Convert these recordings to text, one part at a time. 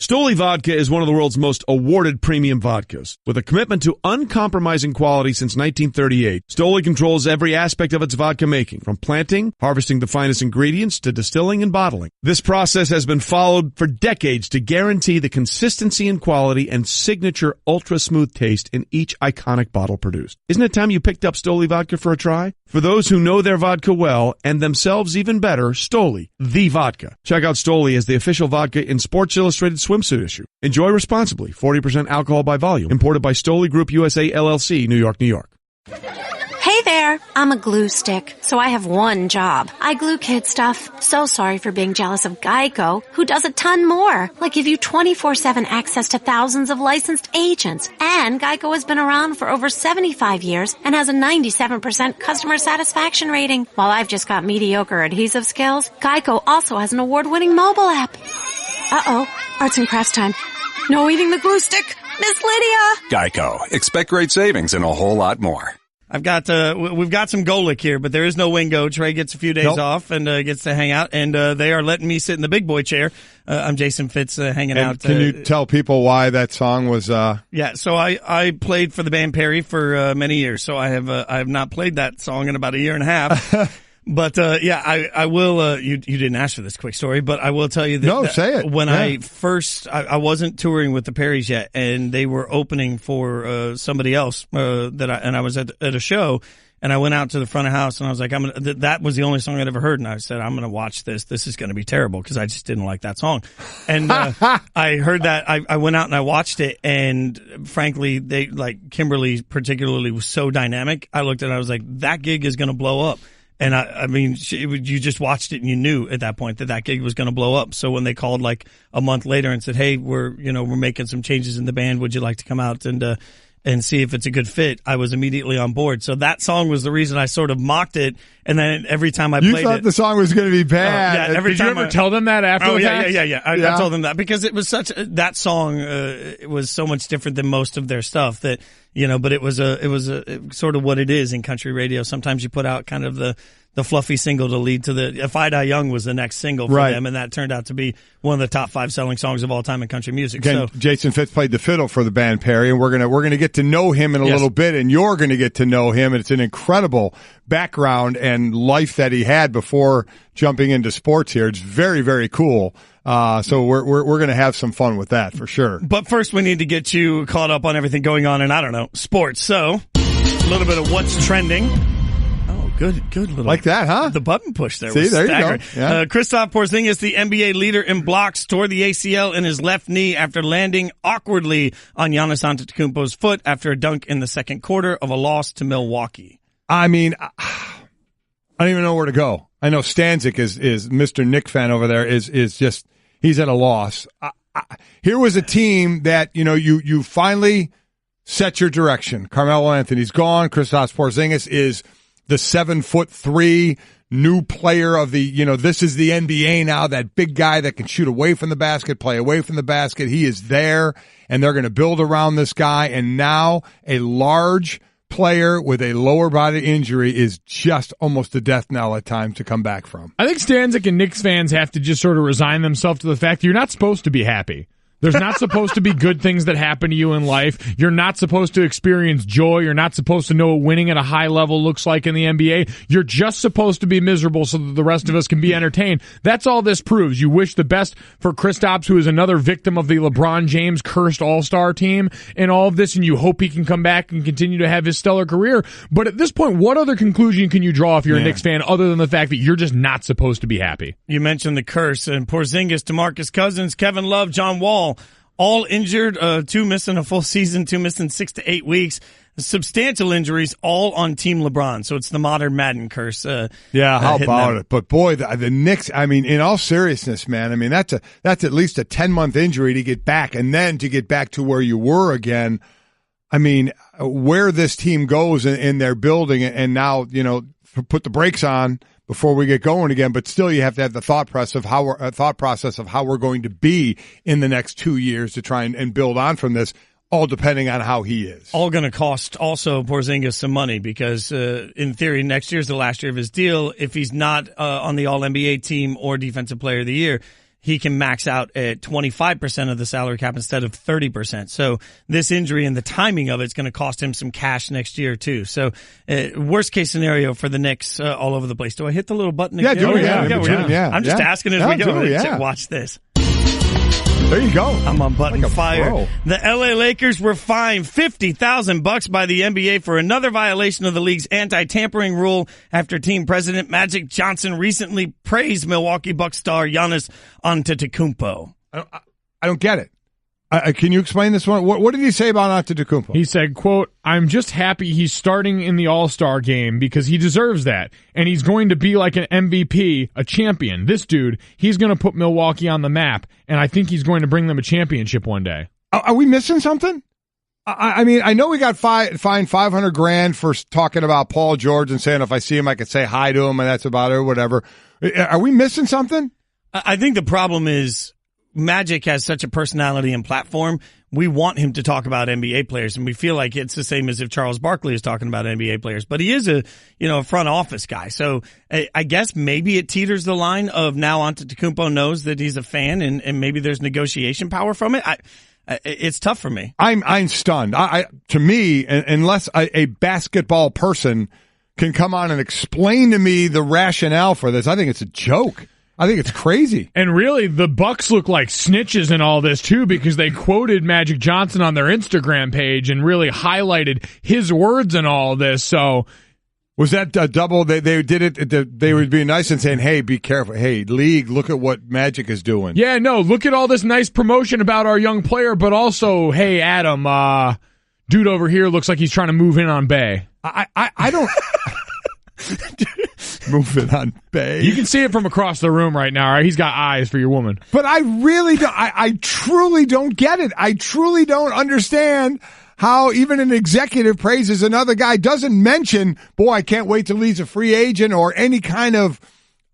Stoli Vodka is one of the world's most awarded premium vodkas. With a commitment to uncompromising quality since 1938, Stoli controls every aspect of its vodka making, from planting, harvesting the finest ingredients, to distilling and bottling. This process has been followed for decades to guarantee the consistency and quality and signature ultra-smooth taste in each iconic bottle produced. Isn't it time you picked up Stoli Vodka for a try? For those who know their vodka well, and themselves even better, Stoli, the vodka. Check out Stoli as the official vodka in Sports Illustrated swimsuit issue. Enjoy responsibly. 40% alcohol by volume. Imported by Stoli Group USA, LLC, New York, New York. Hey there, I'm a glue stick, so I have one job. I glue kid stuff. So sorry for being jealous of Geico, who does a ton more, like give you 24/7 access to thousands of licensed agents. And Geico has been around for over 75 years and has a 97% customer satisfaction rating. While I've just got mediocre adhesive skills, Geico also has an award-winning mobile app. Uh-oh, arts and crafts time. No eating the glue stick, Miss Lydia! Geico. Expect great savings and a whole lot more. We've got some Golic here, but there is no Wingo. Trey gets a few days off and gets to hang out, and they are letting me sit in the big boy chair. I'm Jason Fitz hanging out. Can you tell people why that song was? Yeah, so I played for the band Perry for many years, so I have not played that song in about a year and a half. But, I will, you didn't ask for this quick story, but I will tell you that. No, say it. When I wasn't touring with the Perrys yet, and they were opening for, somebody else, and I was at a show, and I went out to the front of house, and I was like, that was the only song I'd ever heard, and I said, I'm gonna watch this. This is gonna be terrible, because I just didn't like that song. And, I heard that, I went out and I watched it, and frankly, Kimberly particularly was so dynamic. I looked at it, I was like, that gig is gonna blow up. And I mean, you just watched it and you knew at that point that gig was going to blow up. So when they called like a month later and said, "Hey, we're making some changes in the band. Would you like to come out and see if it's a good fit?" I was immediately on board. So that song was the reason I sort of mocked it. And then every time I played it, you thought the song was going to be bad. Did you ever tell them that after the fact? Yeah. I told them that because it was that song it was so much different than most of their stuff that. But it was sort of what it is in country radio. Sometimes you put out kind of the fluffy single to lead to the If I Die Young was the next single for them, and that turned out to be one of the top 5 selling songs of all time in country music. Again, Jason Fitz played the fiddle for the band Perry, and we're gonna get to know him in a little bit, and you're gonna get to know him. And it's an incredible background and life that he had before jumping into sports here. It's very, very cool. So we're going to have some fun with that for sure. But first we need to get you caught up on everything going on in, I don't know, sports. So a little bit of what's trending. Oh, good little. Like that, huh? The button push there. See, was there staggering. you go. Yeah. Kristaps Porzingis, the NBA leader in blocks, tore the ACL in his left knee after landing awkwardly on Giannis Antetokounmpo's foot after a dunk in the second quarter of a loss to Milwaukee. I mean, I don't even know where to go. I know Stanzik is Mr. Knick fan over there is just, he's at a loss. Here was a team that, you finally set your direction. Carmelo Anthony's gone. Kristaps Porzingis is the 7'3" new player of the, this is the NBA now, that big guy that can shoot away from the basket, play away from the basket. He is there, and they're going to build around this guy. And now a large player with a lower body injury is just almost a death knell at times to come back from. I think Stanzik and Knicks fans have to just sort of resign themselves to the fact that you're not supposed to be happy. There's not supposed to be good things that happen to you in life. You're not supposed to experience joy. You're not supposed to know what winning at a high level looks like in the NBA. You're just supposed to be miserable so that the rest of us can be entertained. That's all this proves. You wish the best for Kristaps, who is another victim of the LeBron James cursed all-star team and all of this, and you hope he can come back and continue to have his stellar career. But at this point, what other conclusion can you draw if you're a Knicks fan other than the fact that you're just not supposed to be happy? You mentioned the curse, and Porzingis, DeMarcus Cousins, Kevin Love, John Wall, all injured, 2 missing a full season, 2 missing 6 to 8 weeks. Substantial injuries, all on Team LeBron. So it's the modern Madden curse. How about it? But boy, the Knicks, I mean, in all seriousness, man, I mean, that's at least a 10-month injury to get back, and then to get back to where you were again. I mean, where this team goes in their building, and now, put the brakes on before we get going again, but still you have to have the thought process of how we're going to be in the next 2 years to try and build on from this, all depending on how he is. All going to cost also Porzingis some money because, in theory, next year's the last year of his deal. If he's not on the All-NBA team or Defensive Player of the Year, he can max out at 25% of the salary cap instead of 30%. So this injury and the timing of it's going to cost him some cash next year too. So worst case scenario for the Knicks all over the place. Do I hit the little button again? Yeah, do it. Yeah. I'm just asking as we go. Yeah. Watch this. There you go. I'm on button like fire. Pro. The LA Lakers were fined $50,000 by the NBA for another violation of the league's anti-tampering rule after team president Magic Johnson recently praised Milwaukee Bucks star Giannis Antetokounmpo. I don't get it. Can you explain this one? What did he say about Antetokounmpo? He said, quote, "I'm just happy he's starting in the All-Star game because he deserves that. And he's going to be like an MVP, a champion. This dude, he's going to put Milwaukee on the map. And I think he's going to bring them a championship one day." Are we missing something? I mean, I know we got fined $500,000 for talking about Paul George and saying if I see him, I could say hi to him and that's about it or whatever. Are we missing something? I think the problem is Magic has such a personality and platform. We want him to talk about NBA players, and we feel like it's the same as if Charles Barkley is talking about NBA players. But he is a front office guy. So I guess maybe it teeters the line of now Antetokounmpo knows that he's a fan, and maybe there's negotiation power from it. It's tough for me. I'm stunned. To me, unless a basketball person can come on and explain to me the rationale for this, I think it's a joke. I think it's crazy. And really, the Bucks look like snitches in all this, too, because they quoted Magic Johnson on their Instagram page and really highlighted his words in all this. So was that a double? They did it. They would be nice and saying, hey, be careful. Hey, league, look at what Magic is doing. Yeah, no, look at all this nice promotion about our young player, but also, hey, Adam, dude over here looks like he's trying to move in on Bay. I don't... Moving on, Bay. You can see it from across the room right now, right? He's got eyes for your woman. But I really don't. I truly don't get it. I truly don't understand how even an executive praises another guy, doesn't mention, boy, I can't wait till he's a free agent or any kind of,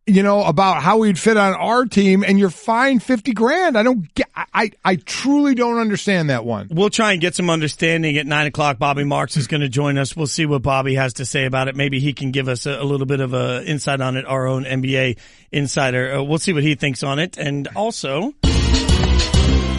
about how he'd fit on our team, and you're fined $50,000. I don't get. I truly don't understand that one. We'll try and get some understanding at 9:00. Bobby Marks is going to join us. We'll see what Bobby has to say about it. Maybe he can give us a little bit of a insight on it. Our own NBA insider. We'll see what he thinks on it, and also.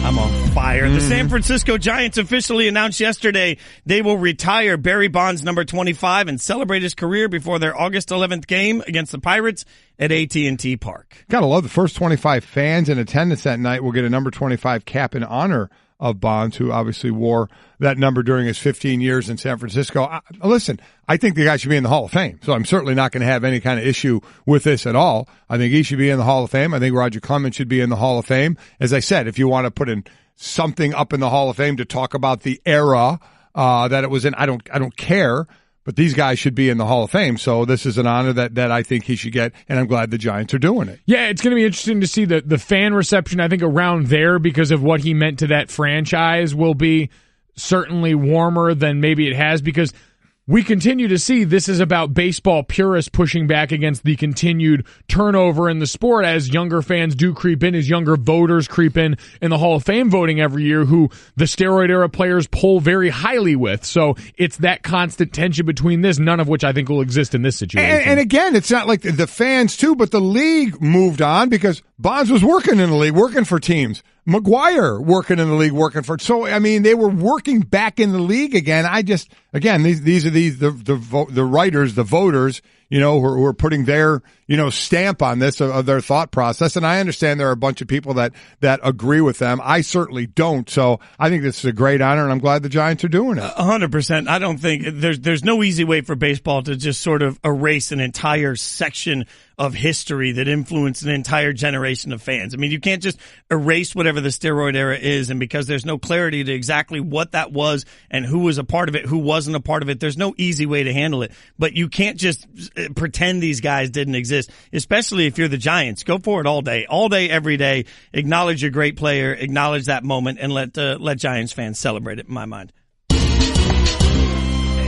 I'm on fire. The San Francisco Giants officially announced yesterday they will retire Barry Bonds number 25 and celebrate his career before their August 11th game against the Pirates at AT&T Park. Gotta love the first 25 fans in attendance that night will get a number 25 cap in honor of Bonds, who obviously wore that number during his 15 years in San Francisco. Listen, I think the guy should be in the Hall of Fame, so I'm certainly not going to have any kind of issue with this at all. I think he should be in the Hall of Fame. I think Roger Clemens should be in the Hall of Fame. As I said, if you want to put in something up in the Hall of Fame to talk about the era that it was in, I don't care. But these guys should be in the Hall of Fame, so this is an honor that I think he should get, and I'm glad the Giants are doing it. Yeah, it's going to be interesting to see the fan reception, I think, around there because of what he meant to that franchise will be certainly warmer than maybe it has, because we continue to see this is about baseball purists pushing back against the continued turnover in the sport as younger fans do creep in, as younger voters creep in the Hall of Fame voting every year, who the steroid era players poll very highly with. So it's that constant tension between this, none of which I think will exist in this situation. And again, it's not like the fans too, but the league moved on because Bonds was working in the league, working for teams. McGuire working in the league, working for. So I mean, they were working back in the league again. These are the writers, the voters, who are putting their stamp on this of their thought process. And I understand there are a bunch of people that agree with them. I certainly don't. So I think this is a great honor, and I'm glad the Giants are doing it. 100%. I don't think there's no easy way for baseball to just sort of erase an entire section of history that influenced an entire generation of fans. I mean, you can't just erase whatever the steroid era is, and because there's no clarity to exactly what that was and who was a part of it, who wasn't a part of it, there's no easy way to handle it. But you can't just pretend these guys didn't exist, especially if you're the Giants. Go for it all day, every day. Acknowledge your great player, acknowledge that moment, and let Giants fans celebrate it, in my mind.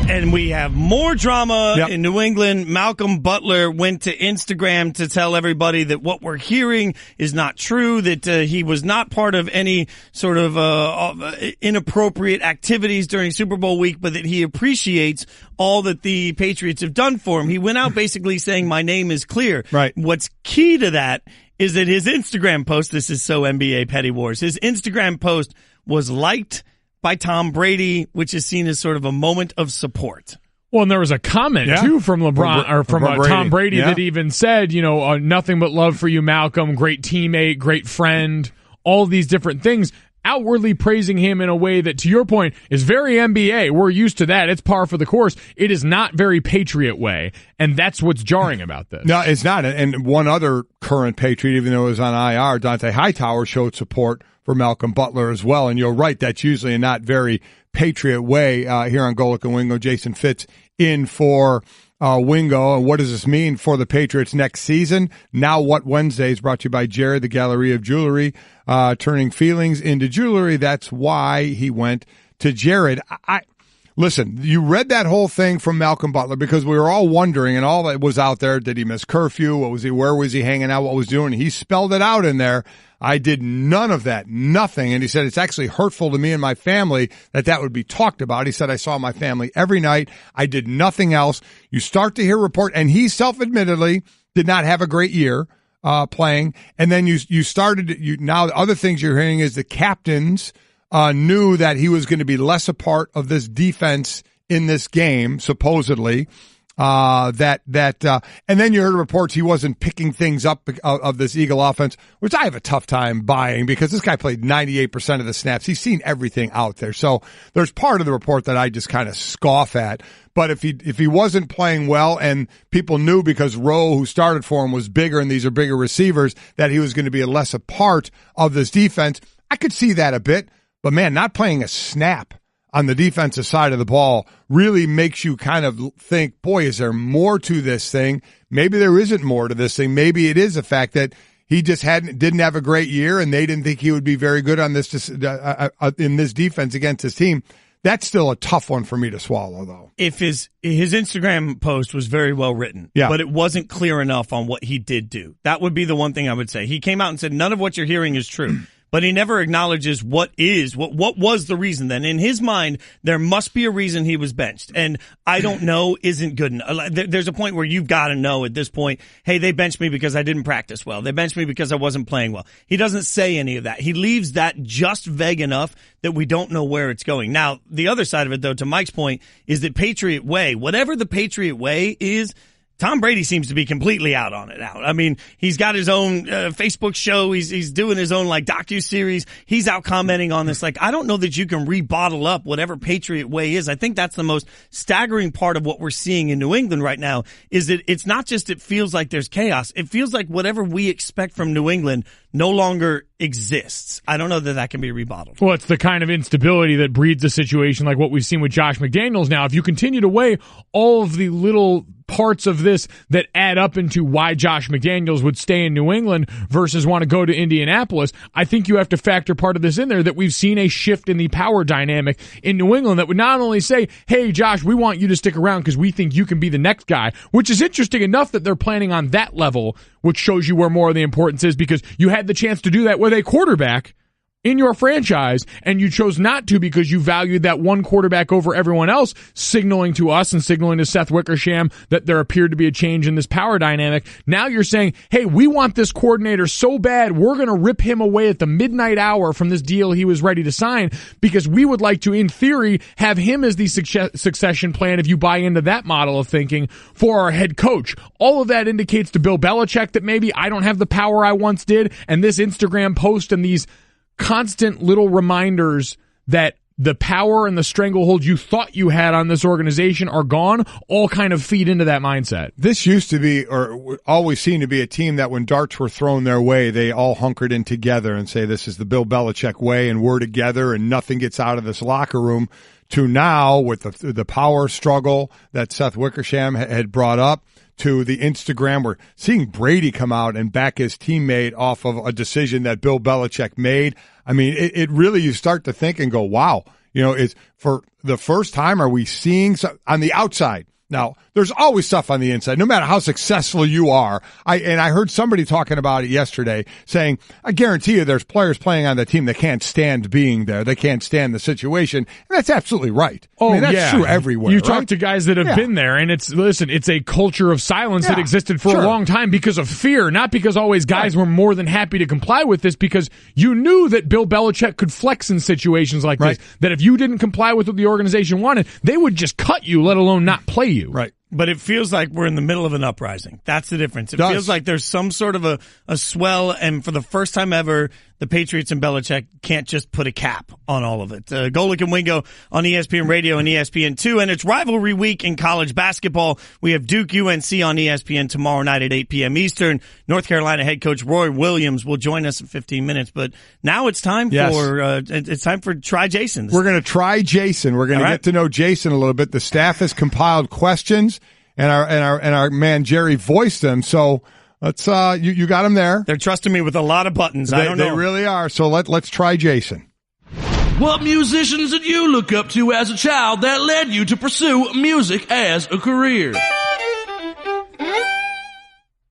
And we have more drama in New England. Malcolm Butler went to Instagram to tell everybody that what we're hearing is not true, that he was not part of any sort of inappropriate activities during Super Bowl week, but that he appreciates all that the Patriots have done for him. He went out basically saying, my name is clear. Right. What's key to that is that his Instagram post, this is so NBA Petty Wars, his Instagram post was liked by Tom Brady, which is seen as sort of a moment of support. Well, and there was a comment, too, from LeBron, or from Tom Brady that even said, nothing but love for you, Malcolm, great teammate, great friend, all these different things, outwardly praising him in a way that, to your point, is very NBA. We're used to that. It's par for the course. It is not very Patriot way, and that's what's jarring about this. No, it's not. And one other current Patriot, even though it was on IR, Dante Hightower, showed support for Malcolm Butler as well. And you're right, that's usually a not very Patriot way here on Golic and Wingo. Jason Fitz in for Wingo. And what does this mean for the Patriots next season? Now What Wednesday is brought to you by Jared, the Gallery of Jewelry, turning feelings into jewelry. That's why he went to Jared. Listen, you read that whole thing from Malcolm Butler because we were all wondering, and all that was out there, did he miss curfew? Where was he hanging out? What was he doing? He spelled it out in there. I did none of that, nothing. And he said, it's actually hurtful to me and my family that would be talked about. He said, I saw my family every night. I did nothing else. You start to hear report, and he self-admittedly did not have a great year playing. And then now the other things you're hearing is the captains knew that he was going to be less a part of this defense in this game, supposedly. And then you heard reports he wasn't picking things up of this Eagle offense, which I have a tough time buying because this guy played 98% of the snaps. He's seen everything out there. So there's part of the report that I just kind of scoff at. But if he wasn't playing well and people knew because Rowe, who started for him, was bigger and these are bigger receivers, that he was going to be less a part of this defense, I could see that a bit. But man, not playing a snap on the defensive side of the ball really makes you kind of think, boy, is there more to this thing? Maybe there isn't more to this thing. Maybe it is the fact that he just didn't have a great year and they didn't think he would be very good on this in this defense against his team. That's still a tough one for me to swallow, though. If his Instagram post was very well written, but it wasn't clear enough on what he did do, that would be the one thing I would say. He came out and said, none of what you're hearing is true. But he never acknowledges what was the reason then. In his mind, there must be a reason he was benched. And I don't know isn't good enough. There's a point where you've got to know at this point, hey, they benched me because I didn't practice well. They benched me because I wasn't playing well. He doesn't say any of that. He leaves that just vague enough that we don't know where it's going. Now, the other side of it, though, to Mike's point, is that Patriot Way, whatever the Patriot Way is, Tom Brady seems to be completely out on it now. I mean, he's got his own Facebook show. He's doing his own docu-series. He's out commenting on this. I don't know that you can rebottle up whatever Patriot Way is. I think that's the most staggering part of what we're seeing in New England right now is that it's not just it feels like there's chaos. It feels like whatever we expect from New England no longer exists. I don't know that can be rebottled. Well, it's the kind of instability that breeds a situation like what we've seen with Josh McDaniels now. If you continue to weigh all of the little parts of this that add up into why Josh McDaniels would stay in New England versus want to go to Indianapolis, I think you have to factor part of this in there that we've seen a shift in the power dynamic in New England that would not only say, hey, Josh, we want you to stick around because we think you can be the next guy, which is interesting enough that they're planning on that level, which shows you where more of the importance is because you had the chance to do that with a quarterback in your franchise, and you chose not to because you valued that one quarterback over everyone else, signaling to us and signaling to Seth Wickersham that there appeared to be a change in this power dynamic. Now you're saying, hey, we want this coordinator so bad, we're going to rip him away at the midnight hour from this deal he was ready to sign because we would like to, in theory, have him as the succession plan if you buy into that model of thinking for our head coach. All of that indicates to Bill Belichick that maybe I don't have the power I once did, and this Instagram post and these constant little reminders that the power and the stranglehold you thought you had on this organization are gone, all kind of feed into that mindset. This used to be, or always seemed to be, a team that when darts were thrown their way, they all hunkered in together and say, this is the Bill Belichick way, and we're together, and nothing gets out of this locker room, to now, with the power struggle that Seth Wickersham had brought up, to the Instagram, we're seeing Brady come out and back his teammate off of a decision that Bill Belichick made. I mean, it really, you start to think and go, wow, it's for the first time, are we seeing on the outside? Now, there's always stuff on the inside, no matter how successful you are. I heard somebody talking about it yesterday saying, I guarantee you there's players playing on the team that can't stand being there. They can't stand the situation. And that's absolutely right. Oh, I mean, that's true everywhere. You right? talk to guys that have been there, and it's a culture of silence that existed for a long time because of fear, not because always guys were more than happy to comply with this, because you knew that Bill Belichick could flex in situations like this, that if you didn't comply with what the organization wanted, they would just cut you, let alone not play you. Right. But it feels like we're in the middle of an uprising. That's the difference. It feels like there's some sort of a swell, and for the first time ever, the Patriots and Belichick can't just put a cap on all of it. Golic and Wingo on ESPN Radio and ESPN2, and it's rivalry week in college basketball. We have Duke UNC on ESPN tomorrow night at 8 p.m. Eastern. North Carolina head coach Roy Williams will join us in 15 minutes. But now it's time for Try Jason. We're going to try Jason. We're going to get to know Jason a little bit. The staff has compiled questions, and our man Jerry voiced them. So let's you got him there. They're trusting me with a lot of buttons. I don't know. They really are. So let's try Jason. What musicians did you look up to as a child that led you to pursue music as a career?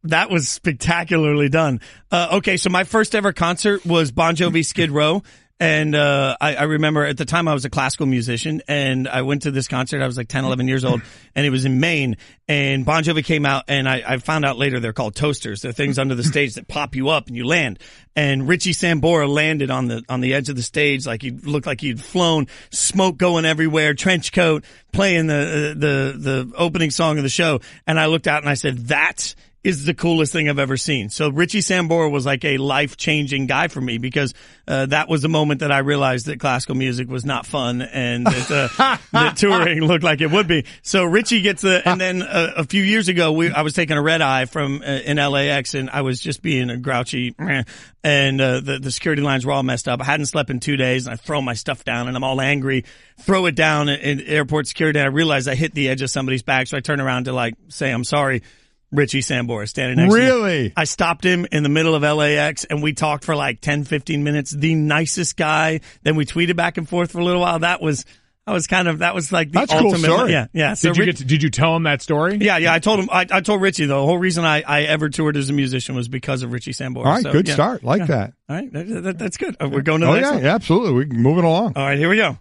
That was spectacularly done. Okay, so my first ever concert was Bon Jovi Skid Row. And I remember at the time I was a classical musician, and I went to this concert. I was like 10, 11 years old, and it was in Maine. And Bon Jovi came out, and I found out later they're called toasters. They're things under the stage that pop you up and you land. And Richie Sambora landed on the edge of the stage like he looked like he'd flown, smoke going everywhere, trench coat, playing the opening song of the show. And I looked out and I said, that is the coolest thing I've ever seen. So Richie Sambora was like a life-changing guy for me, because that was the moment that I realized that classical music was not fun, and that touring looked like it would be. So Richie gets and then a few years ago, I was taking a red eye from in LAX, and I was just being a grouchy, and the security lines were all messed up. I hadn't slept in 2 days, and I throw my stuff down, and I'm all angry, throw it down in airport security, and I realized I hit the edge of somebody's back, so I turn around to say I'm sorry. Richie Sambora standing next to me. Really? I stopped him in the middle of LAX, and we talked for like 10, 15 minutes. The nicest guy. Then we tweeted back and forth for a little while. That was like the That's ultimate. Cool story. Yeah. So did you tell him that story? Yeah. I told him. I told Richie the whole reason I ever toured as a musician was because of Richie Sambora. All right, good start. Like that. All right, that's good. We're going to the next one. Yeah, absolutely. We're moving along. All right, here we go.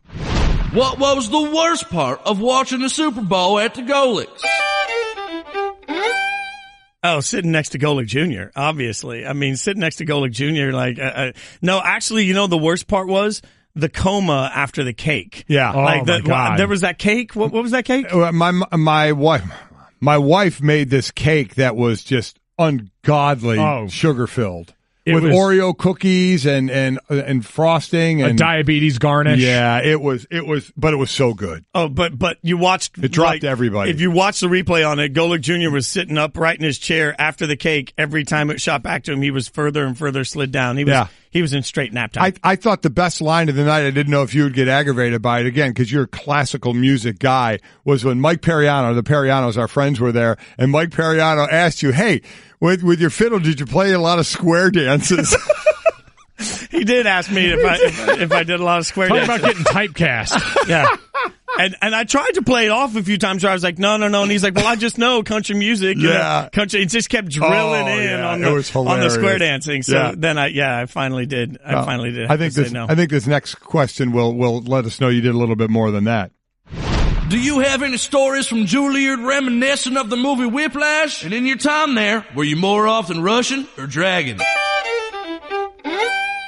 What was the worst part of watching the Super Bowl at the Golics? Oh, sitting next to Golic Jr., obviously. I mean, sitting next to Golic Jr., no, actually, the worst part was the coma after the cake. Yeah. My God. There was that cake. What was that cake? My wife made this cake that was just ungodly sugar-filled. With Oreo cookies and frosting and a diabetes garnish. Yeah, it was, but it was so good. Oh, but you watched it dropped everybody. If you watch the replay on it, Golic Jr. was sitting upright in his chair after the cake. Every time it shot back to him, he was further and further slid down. He was in straight nap time. I thought the best line of the night, I didn't know if you would get aggravated by it again, because you're a classical music guy, was when Mike Periano, the Perianos, our friends, were there, and Mike Periano asked you, hey, with your fiddle, did you play a lot of square dances? He did ask me if I did a lot of square dances. Talk about getting typecast. Yeah. And I tried to play it off a few times where I was like, no. And he's like, well, I just know country music. Country. It just kept drilling on the square dancing. So then I finally did. I think this next question will let us know you did a little bit more than that. Do you have any stories from Juilliard reminiscent of the movie Whiplash? And in your time there, were you more often Russian or dragon?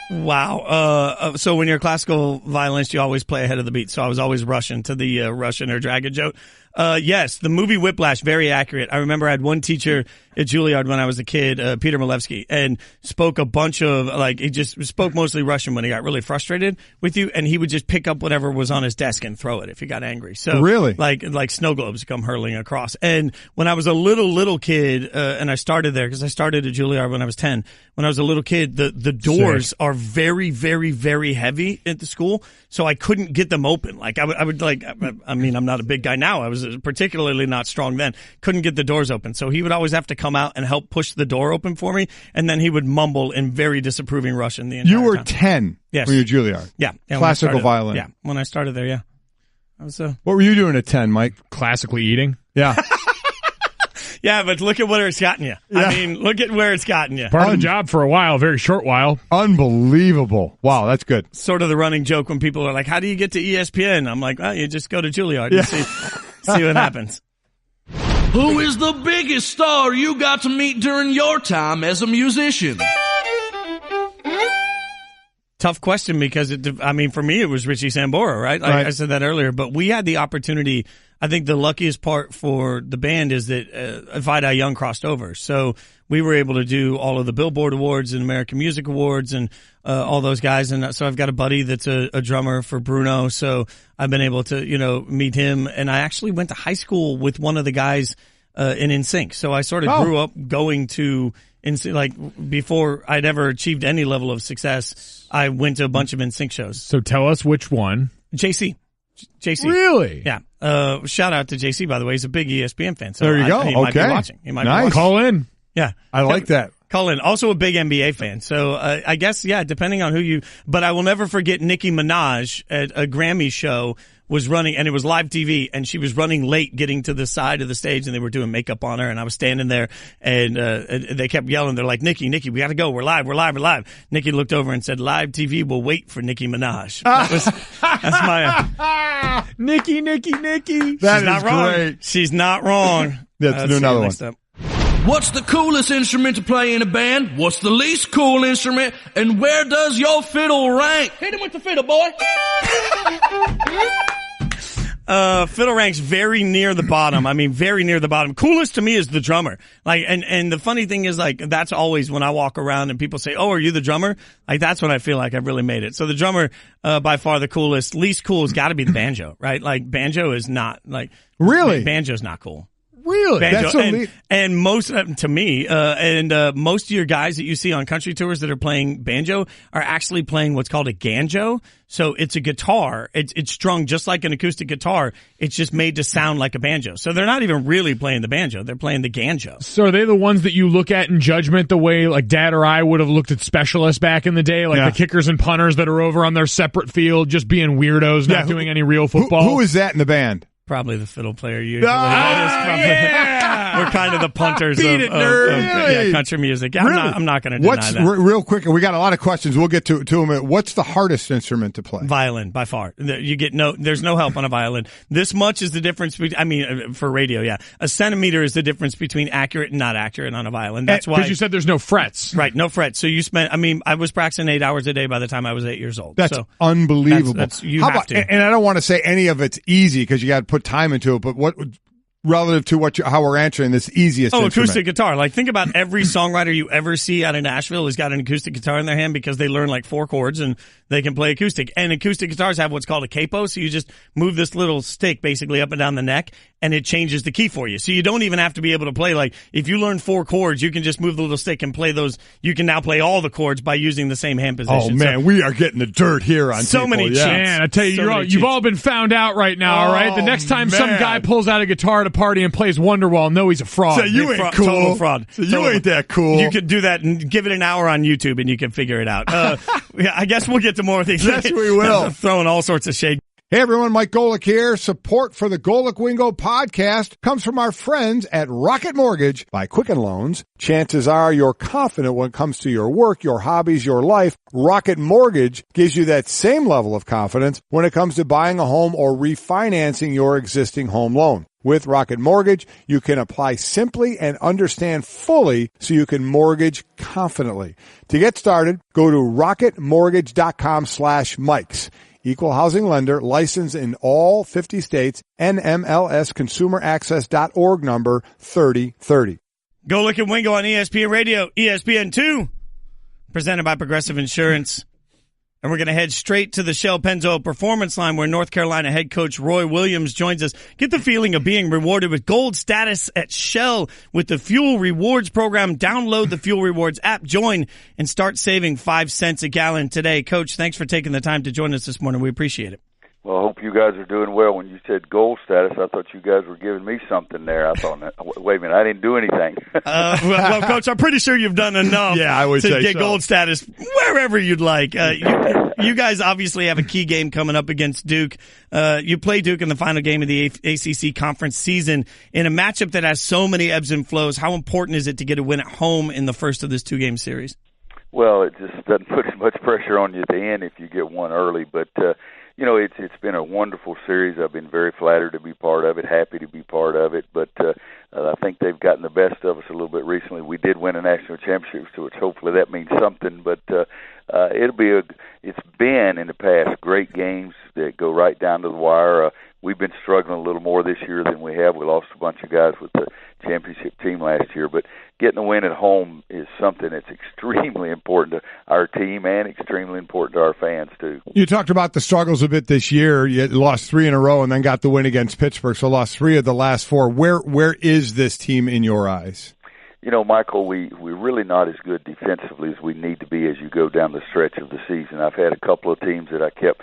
Wow. So when you're a classical violinist, you always play ahead of the beat. So I was always Russian to the Russian or dragon joke. Yes, the movie Whiplash, very accurate. I remember I had one teacher at Juilliard when I was a kid, Peter Malevsky, and spoke a bunch of, he just spoke mostly Russian when he got really frustrated with you, and he would just pick up whatever was on his desk and throw it if he got angry. So really? Like snow globes come hurling across. And when I was a little kid, and I started there because I started at Juilliard when I was 10. When I was a little kid, the doors are very, very, very heavy at the school, so I couldn't get them open. I'm not a big guy now. I was particularly not strong then. Couldn't get the doors open. So he would always have to come out and help push the door open for me, and then he would mumble in very disapproving Russian the entire time. You were 10 yes. when you were Juilliard? Yeah. Classical violin. Yeah, when I started there, yeah. What were you doing at 10, Mike? Classically eating. Yeah. Yeah, but look at where it's gotten you. Yeah. I mean, look at where it's gotten you. Part of the job for a while, a very short while. Unbelievable. Wow, that's good. Sort of the running joke when people are like, how do you get to ESPN? I'm like, well, you just go to Juilliard and see what happens. Who is the biggest star you got to meet during your time as a musician? Tough question because, for me, it was Richie Sambora, right? I said that earlier, but we had the opportunity. I think the luckiest part for the band is that If I Die Young crossed over. So we were able to do all of the Billboard Awards and American Music Awards and all those guys. And so I've got a buddy that's a drummer for Bruno. So I've been able to, meet him. And I actually went to high school with one of the guys in NSYNC. So I sort of grew up going to before I'd ever achieved any level of success, I went to a bunch of NSYNC shows. So tell us which one. JC. Really? Yeah. Shout out to JC, by the way. He's a big ESPN fan. So there you go. He might be watching. He might be watching. Call in. Yeah. I like that. Call in. Also a big NBA fan. So I guess, depending on who you – but I will never forget Nicki Minaj at a Grammy show was running – and it was live TV, and she was running late getting to the side of the stage, and they were doing makeup on her, and I was standing there, and they kept yelling. They're like, Nicki, we got to go. We're live. Nicki looked over and said, live TV will wait for Nicki Minaj. That's my Nicki. That She's is not wrong. great. She's not wrong. Let's do another one. Up. What's the coolest instrument to play in a band? What's the least cool instrument? And where does your fiddle rank? Hit him with the fiddle, boy. Fiddle ranks very near the bottom. I mean, very near the bottom. Coolest to me is the drummer. And the funny thing is, that's always when I walk around and people say, oh, are you the drummer? That's when I feel like I've really made it. So the drummer, by far the coolest. Least cool has got to be the banjo, right? Banjo is not, Really? Banjo's not cool. Really? Banjo. That's and most, to me, most of your guys that you see on country tours that are playing banjo are actually playing what's called a ganjo. So it's a guitar. It's strung just like an acoustic guitar. It's just made to sound like a banjo. So they're not even really playing the banjo. They're playing the ganjo. So are they the ones that you look at in judgment the way Dad or I would have looked at specialists back in the day, the kickers and punters that are over on their separate field just being weirdos, not doing any real football? Who is that in the band? Probably the fiddle player usually. We're kind of the punters of country music. Yeah, really? I'm not going to deny that. Real quick, we got a lot of questions. We'll get to them. What's the hardest instrument to play? Violin, by far. There's no help on a violin. This much is the difference between, for radio, yeah. A centimeter is the difference between accurate and not accurate on a violin. That's why. Because you said there's no frets. Right, no frets. So you spent, I was practicing 8 hours a day by the time I was 8 years old. That's unbelievable. You have to. And I don't want to say any of it's easy because you got to put time into it, but what relative to how we're answering this easiest instrument? Acoustic guitar. Think about every songwriter you ever see out of Nashville has got an acoustic guitar in their hand because they learn 4 chords and they can play acoustic. And acoustic guitars have what's called a capo, so you just move this little stick basically up and down the neck and it changes the key for you. So you don't even have to be able to play, if you learn 4 chords, you can just move the little stick and play those. You can now play all the chords by using the same hand position. Oh man, we are getting the dirt here on so people. many cheats. Man, I tell you, you've all been found out right now, all right? The next time some guy pulls out a guitar at a party and plays Wonderwall, know he's a fraud. So you ain't cool. Total fraud. So you ain't that cool. You could do that and give it an hour on YouTube and you can figure it out. I guess we'll get to more of these. Yes, we will. Throwing all sorts of shade. Hey everyone, Mike Golick here. Support for the Golick Wingo podcast comes from our friends at Rocket Mortgage by Quicken Loans. Chances are you're confident when it comes to your work, your hobbies, your life. Rocket Mortgage gives you that same level of confidence when it comes to buying a home or refinancing your existing home loan. With Rocket Mortgage, you can apply simply and understand fully so you can mortgage confidently. To get started, go to rocketmortgage.com/Mikes. Equal housing lender, licensed in all 50 states, NMLSconsumeraccess.org number 3030. Golick and Wingo on ESPN Radio, ESPN2, presented by Progressive Insurance. And we're going to head straight to the Shell Pennzoil Performance Line where North Carolina head coach Roy Williams joins us. Get the feeling of being rewarded with gold status at Shell with the Fuel Rewards program. Download the Fuel Rewards app, join, and start saving 5 cents a gallon today. Coach, thanks for taking the time to join us this morning. We appreciate it. Well, I hope you guys are doing well. When you said gold status, I thought you guys were giving me something there. I thought, wait a minute, I didn't do anything. Well, Coach, I'm pretty sure you've done enough I would to say get so. gold status wherever you'd like. You guys obviously have a key game coming up against Duke. You play Duke in the final game of the ACC conference season in a matchup that has so many ebbs and flows. How important is it to get a win at home in the first of this 2-game series? Well, it just doesn't put as much pressure on you at the end if you get one early, but it's been a wonderful series. I've been very flattered to be part of it, happy to be part of it, but I think they've gotten the best of us a little bit recently. We did win a national championship, so hopefully that means something, but it's been in the past great games that go right down to the wire. We've been struggling a little more this year than we have. We lost a bunch of guys with the championship team last year, but getting a win at home is something that's extremely important to our team and extremely important to our fans, too. You talked about the struggles a bit this year. You lost 3 in a row and then got the win against Pittsburgh, so lost 3 of the last 4. Where is this team in your eyes? Michael, we're really not as good defensively as we need to be as you go down the stretch of the season. I've had a couple of teams that I kept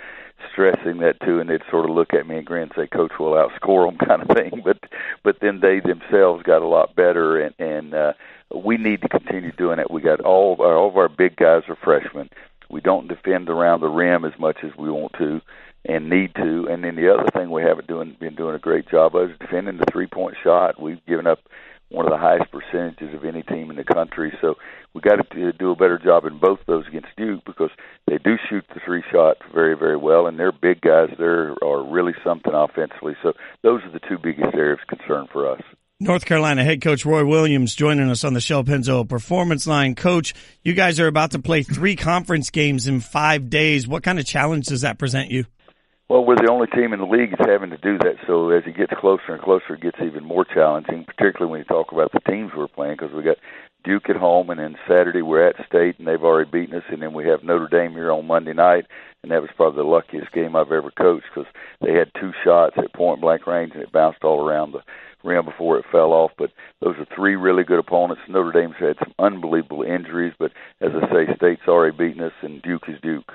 stressing that to, and they'd sort of look at me and grin and say, "Coach, we'll outscore them," kind of thing. But then they themselves got a lot better, and we need to continue doing that. We got all of our big guys are freshmen. We don't defend around the rim as much as we want to and need to. And then the other thing we haven't been doing a great job of is defending the 3-point shot. We've given up one of the highest percentages of any team in the country. So we got to do a better job in both those against Duke because they do shoot the 3 shot very, very well, and they're big guys. They are really something offensively. So those are the 2 biggest areas of concern for us. North Carolina head coach Roy Williams joining us on the Shell Pennzoil Performance Line. Coach, you guys are about to play 3 conference games in 5 days. What kind of challenge does that present you? Well, we're the only team in the league that's having to do that, so as it gets closer and closer, it gets even more challenging, particularly when you talk about the teams we're playing, because we got Duke at home, and then Saturday we're at State, and they've already beaten us, and then we have Notre Dame here on Monday night, and that was probably the luckiest game I've ever coached because they had 2 shots at point-blank range, and it bounced all around the rim before it fell off. But those are 3 really good opponents. Notre Dame's had some unbelievable injuries, but as I say, State's already beaten us, and Duke is Duke.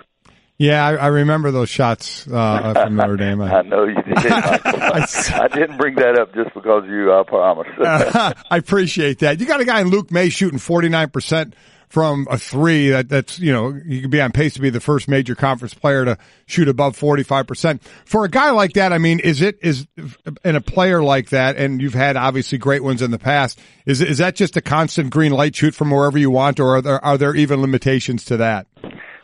Yeah, I remember those shots from Notre Dame. I know you did, Michael. I didn't bring that up just because of you, I promise. I appreciate that. You got a guy in Luke May shooting 49% from a 3. That's you could be on pace to be the first major conference player to shoot above 45%. For a guy like that, I mean, is in a player like that, and you've had obviously great ones in the past, is that just a constant green light, shoot from wherever you want, or are there even limitations to that?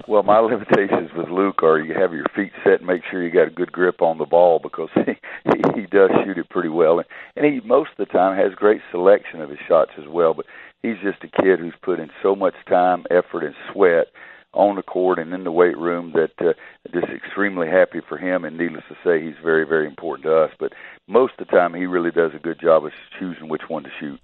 Well, my limitations with Luke are you have your feet set and make sure you got a good grip on the ball because he does shoot it pretty well. And he, most of the time, has great selection of his shots as well. But he's just a kid who's put in so much time, effort, and sweat on the court and in the weight room that just extremely happy for him. And needless to say, he's very, very important to us. But most of the time, he really does a good job of choosing which one to shoot.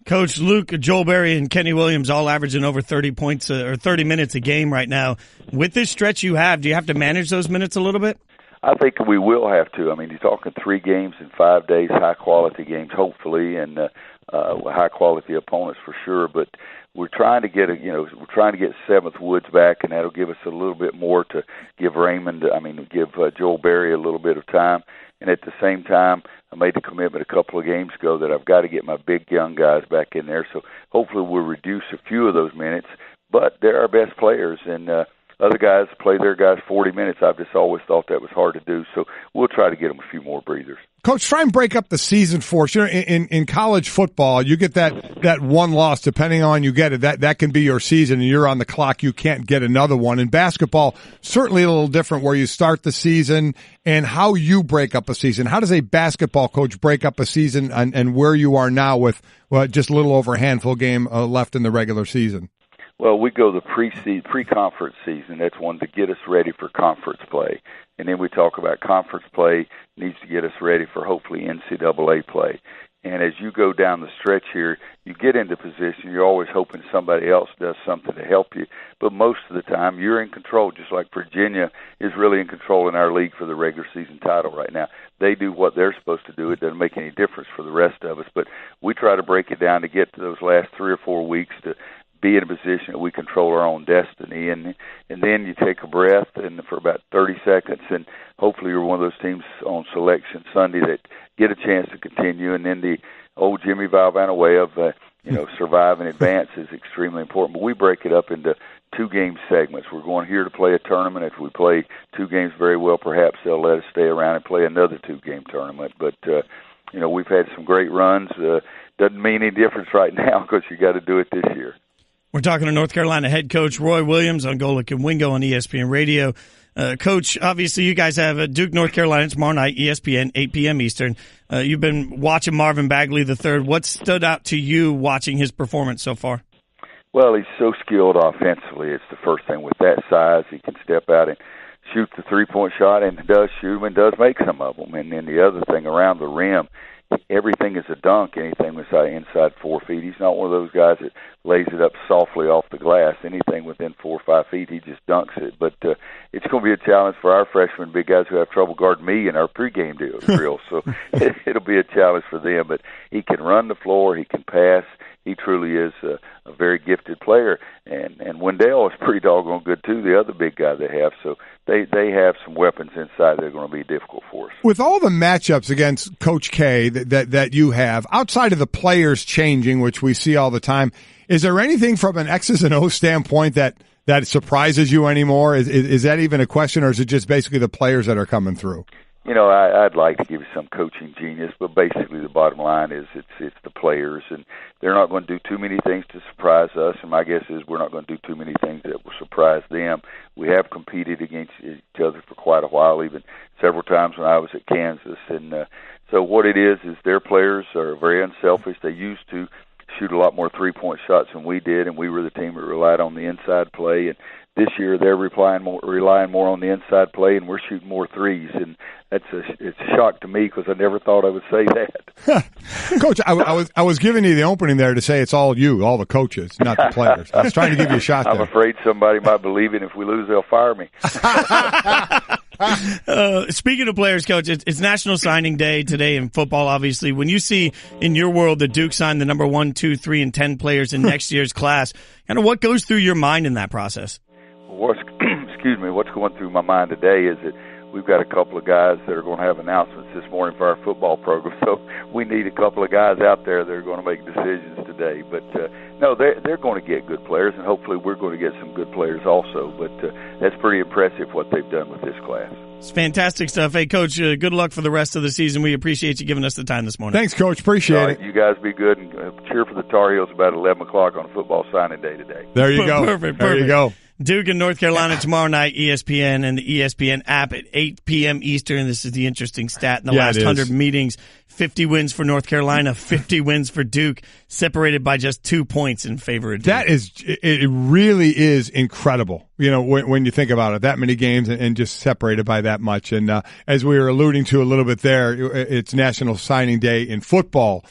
Coach, Luke, Joel Berry, and Kenny Williams all averaging over 30 points or 30 minutes a game right now. With this stretch you have, do you have to manage those minutes a little bit? I think we will have to. I mean, you're talking 3 games in 5 days, high-quality games, hopefully, and high-quality opponents for sure. But we're trying to get Seventh Woods back, and that'll give us a little bit more to give Joel Berry a little bit of time. And at the same time, I made the commitment a couple of games ago that I've got to get my big young guys back in there. So hopefully we'll reduce a few of those minutes. But they're our best players, and other guys play their guys 40 minutes. I've just always thought that was hard to do. So we'll try to get them a few more breathers. Coach, try and break up the season for us. In college football, you get that one loss, depending on you get it, that can be your season, and you're on the clock. You can't get another one. In basketball, certainly a little different where you start the season and how you break up a season. How does a basketball coach break up a season and where you are now with just a little over a handful game left in the regular season? Well, we go the pre-conference season. That's one to get us ready for conference play. And then we talk about conference play needs to get us ready for hopefully NCAA play. And as you go down the stretch here, you get into position. You're always hoping somebody else does something to help you. But most of the time, you're in control, just like Virginia is really in control in our league for the regular season title right now. They do what they're supposed to do. It doesn't make any difference for the rest of us. But we try to break it down to get to those last 3 or 4 weeks to be in a position that we control our own destiny. And then you take a breath and for about 30 seconds, and hopefully you're one of those teams on Selection Sunday that get a chance to continue. And then the old Jimmy Valvano way of survive and advance is extremely important. But we break it up into 2-game segments. We're going here to play a tournament. If we play 2 games very well, perhaps they'll let us stay around and play another 2-game tournament. But we've had some great runs. Doesn't mean any difference right now because you got to do it this year. We're talking to North Carolina head coach Roy Williams on Golic and Wingo on ESPN Radio. Coach, obviously you guys have Duke, North Carolina tomorrow night, ESPN, 8 p.m. Eastern. You've been watching Marvin Bagley III. What stood out to you watching his performance so far? Well, he's so skilled offensively. It's the first thing. With that size, he can step out and shoot the three-point shot, and does shoot them and does make some of them. And then the other thing, around the rim, everything is a dunk, anything inside 4 feet. He's not one of those guys that lays it up softly off the glass. Anything within 4 or 5 feet, he just dunks it. But it's going to be a challenge for our freshmen, big guys who have trouble guarding me in our pregame drill. So it'll be a challenge for them. But he can run the floor. He can pass. He truly is a very gifted player. And Wendell is pretty doggone good, too, the other big guy they have. So they have some weapons inside that are going to be difficult for us. With all the matchups against Coach K that you have, outside of the players changing, which we see all the time, is there anything from an X's and O's standpoint that surprises you anymore? Is that even a question, or is it just basically the players that are coming through? I'd like to give you some coaching genius, but basically the bottom line is it's the players, and they're not going to do too many things to surprise us, and my guess is we're not going to do too many things that will surprise them. We have competed against each other for quite a while, even several times when I was at Kansas, and so what it is their players are very unselfish. They used to shoot a lot more three-point shots than we did, and we were the team that relied on the inside play, and this year they're relying more on the inside play, and we're shooting more threes, and it's a shock to me because I never thought I would say that. Coach, I was giving you the opening there to say it's all you, all the coaches, not the players. I was trying to give you a shot there. I'm afraid somebody might believe it. If we lose, they'll fire me. Speaking of players, Coach, it's National Signing Day today in football, obviously. When you see in your world that Duke signed the number 1, 2, 3, and 10 players in next year's class, kind of what goes through your mind in that process? What's going through my mind today is that we've got a couple of guys that are going to have announcements this morning for our football program, so we need a couple of guys out there that are going to make decisions today. But no, they're going to get good players, and hopefully we're going to get some good players also. But that's pretty impressive what they've done with this class. It's fantastic stuff. Hey, Coach, good luck for the rest of the season. We appreciate you giving us the time this morning. Thanks, Coach. Appreciate it. You guys be good, and cheer for the Tar Heels about 11 o'clock on football signing day today. There you go. Perfect. There you go. Duke and North Carolina tomorrow night, ESPN and the ESPN app at 8 p.m. Eastern. This is the interesting stat. In the last 100 meetings, 50 wins for North Carolina, 50 wins for Duke, separated by just 2 points in favor of Duke. It really is incredible, when you think about it, that many games and just separated by that much. And as we were alluding to a little bit there, it's National Signing Day in football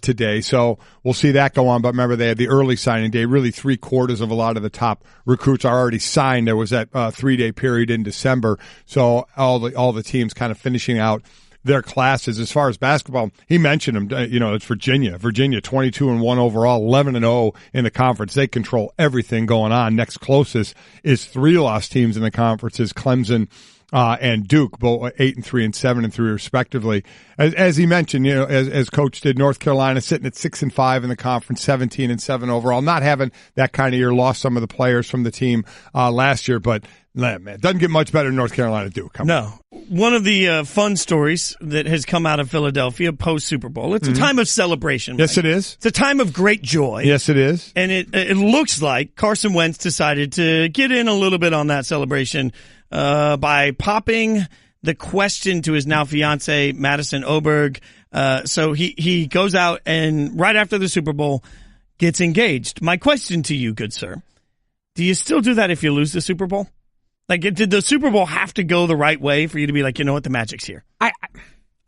today. So we'll see that go on. But remember, they had the early signing day. Really 3/4 of a lot of the top recruits are already signed. There was that 3-day period in December. So all the teams kind of finishing out their classes. As far as basketball, he mentioned them. It's Virginia. Virginia 22-1 overall, 11-0 in the conference. They control everything going on. Next closest is 3 loss teams in the conferences, Clemson and Duke, both 8-3 and 7-3 respectively. As he mentioned, as Coach did, North Carolina sitting at 6-5 in the conference, 17-7 overall. Not having that kind of year, lost some of the players from the team last year, but man, it doesn't get much better than North Carolina Duke. No. One of the fun stories that has come out of Philadelphia post Super Bowl. It's a time of celebration. Yes, Mike. it is. It's a time of great joy. Yes, it is. And it looks like Carson Wentz decided to get in a little bit on that celebration by popping the question to his now fiance, Madison Oberg. So he goes out and right after the Super Bowl gets engaged. My question to you, good sir, do you still do that if you lose the Super Bowl? Like, did the Super Bowl have to go the right way for you to be like, what, the magic's here? I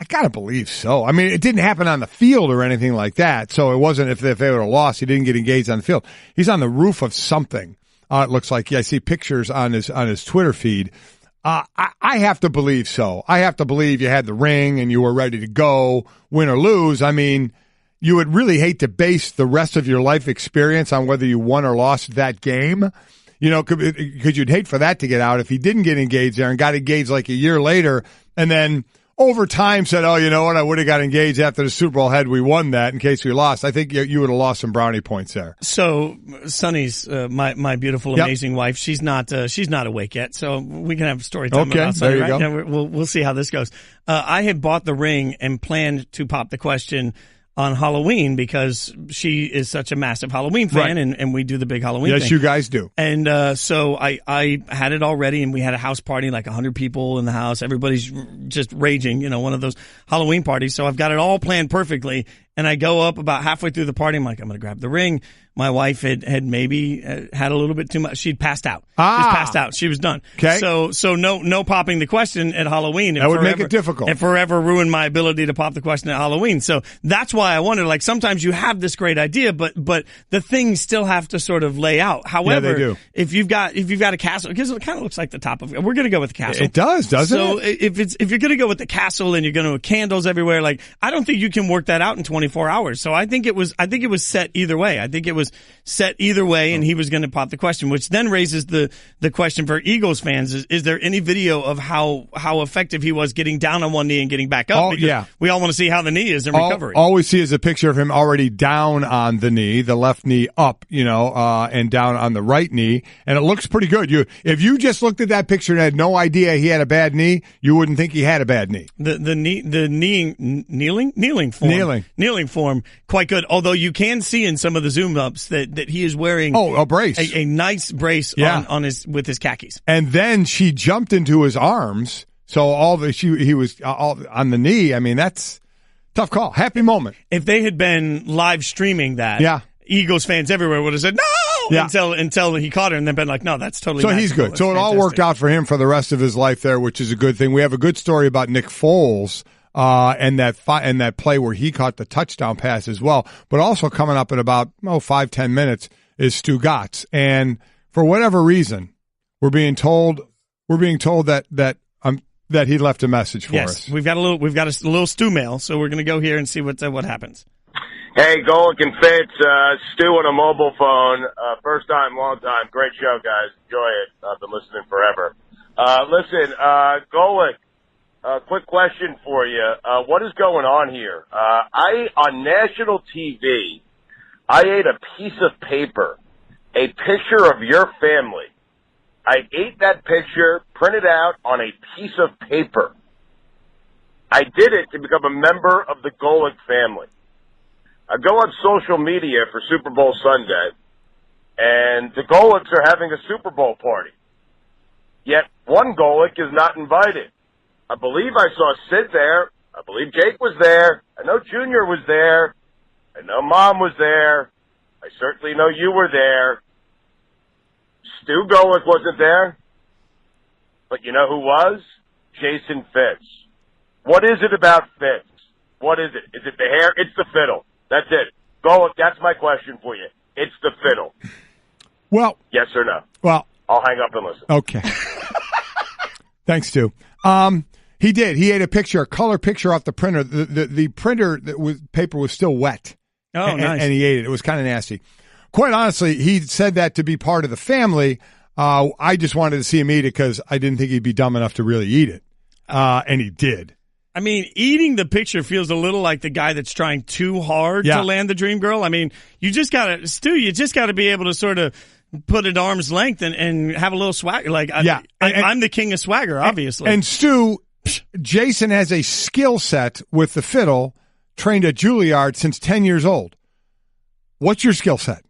gotta believe so. I mean, it didn't happen on the field or anything like that. So it wasn't if they would have lost, he didn't get engaged on the field. He's on the roof of something. It looks like, I see pictures on his Twitter feed. I have to believe so. I have to believe you had the ring and you were ready to go, win or lose. I mean, you would really hate to base the rest of your life experience on whether you won or lost that game. You know, because you'd hate for that to get out if he didn't get engaged there and got engaged like a year later and then over time said, oh, you know what, I would have got engaged after the Super Bowl had we won that in case we lost. I think you would have lost some brownie points there. So Sonny's my beautiful, amazing wife. She's not awake yet, so we can have story time about Sonny, right? Go. We'll see how this goes. I had bought the ring and planned to pop the question on Halloween because she is such a massive Halloween fan, right. and we do the big Halloween thing. Yes, you guys do. And so I had it all ready, and we had a house party, like 100 people in the house. Everybody's just raging, you know, one of those Halloween parties. So I've got it all planned perfectly, and I go up about halfway through the party. I'm like, I'm going to grab the ring. My wife had maybe had a little bit too much. She'd passed out. Just passed out. She was done. Okay. So no popping the question at Halloween. That would make it difficult. And forever ruin my ability to pop the question at Halloween. So that's why I wondered, like, sometimes you have this great idea, but the things still have to sort of lay out. However, they do. if you've got a castle, because it kind of looks like the top of it. We're going to go with the castle. It does, doesn't it? So if you're going to go with the castle and you're going to have candles everywhere, like, I don't think you can work that out in 24 hours. So I think it was set either way. I think it was set either way, and he was going to pop the question, which then raises the question for Eagles fans: is there any video of how effective he was getting down on one knee and getting back up? Because we all want to see how the knee is in recovery. All we see is a picture of him already down on the knee, the left knee up, you know, and down on the right knee, and it looks pretty good. If you just looked at that picture and had no idea he had a bad knee, you wouldn't think he had a bad knee. Kneeling form, quite good. Although you can see in some of the zoom ups that he is wearing a brace, a nice brace on with his khakis. And then she jumped into his arms, so he was all on the knee. I mean, that's tough call. Happy moment. If they had been live streaming that, Eagles fans everywhere would have said no until he caught her, and then been like, no, that's totally. So he's good. So it all worked out for him for the rest of his life there, which is a good thing. We have a good story about Nick Foles. And that play where he caught the touchdown pass as well. But also coming up in about 5-10 minutes is Stu Gatz. And for whatever reason, we're being told that he left a message for us. We've got a little Stu mail, so we're going to go here and see what happens. Hey, Golic and Fitz, Stu on a mobile phone. First time, long time. Great show, guys. Enjoy it. I've been listening forever. Listen, Golic. Quick question for you. What is going on here? On national TV, I ate a piece of paper, a picture of your family. I ate that picture, printed out on a piece of paper. I did it to become a member of the Golic family. I go on social media for Super Bowl Sunday, and the Golics are having a Super Bowl party. Yet one Golic is not invited. I believe I saw Sid there. I believe Jake was there. I know Junior was there. I know Mom was there. I certainly know you were there. Stu Golic wasn't there. But you know who was? Jason Fitz. What is it about Fitz? What is it? Is it the hair? It's the fiddle. That's it. Golic, that's my question for you. It's the fiddle. Well. Yes or no? Well. I'll hang up and listen. Okay. Thanks, Stu. He did. He ate a color picture off the printer. The printer paper was still wet. Oh, nice. And he ate it. It was kind of nasty. Quite honestly, he said that to be part of the family. I just wanted to see him eat it because I didn't think he'd be dumb enough to really eat it. And he did. I mean, eating the picture feels a little like the guy that's trying too hard to land the dream girl. I mean, you just got to be able to sort of put it arm's length and have a little swagger. Like, I'm the king of swagger, obviously. And Stu, Jason has a skill set with the fiddle, trained at Juilliard since 10 years old. What's your skill set?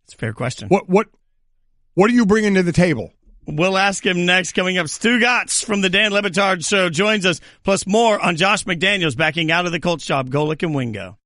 It's a fair question. What are you bringing to the table? We'll ask him next. Coming up, Stu Gatz from the Dan Le Batard Show joins us, plus more on Josh McDaniels backing out of the Colts job. Golic and Wingo.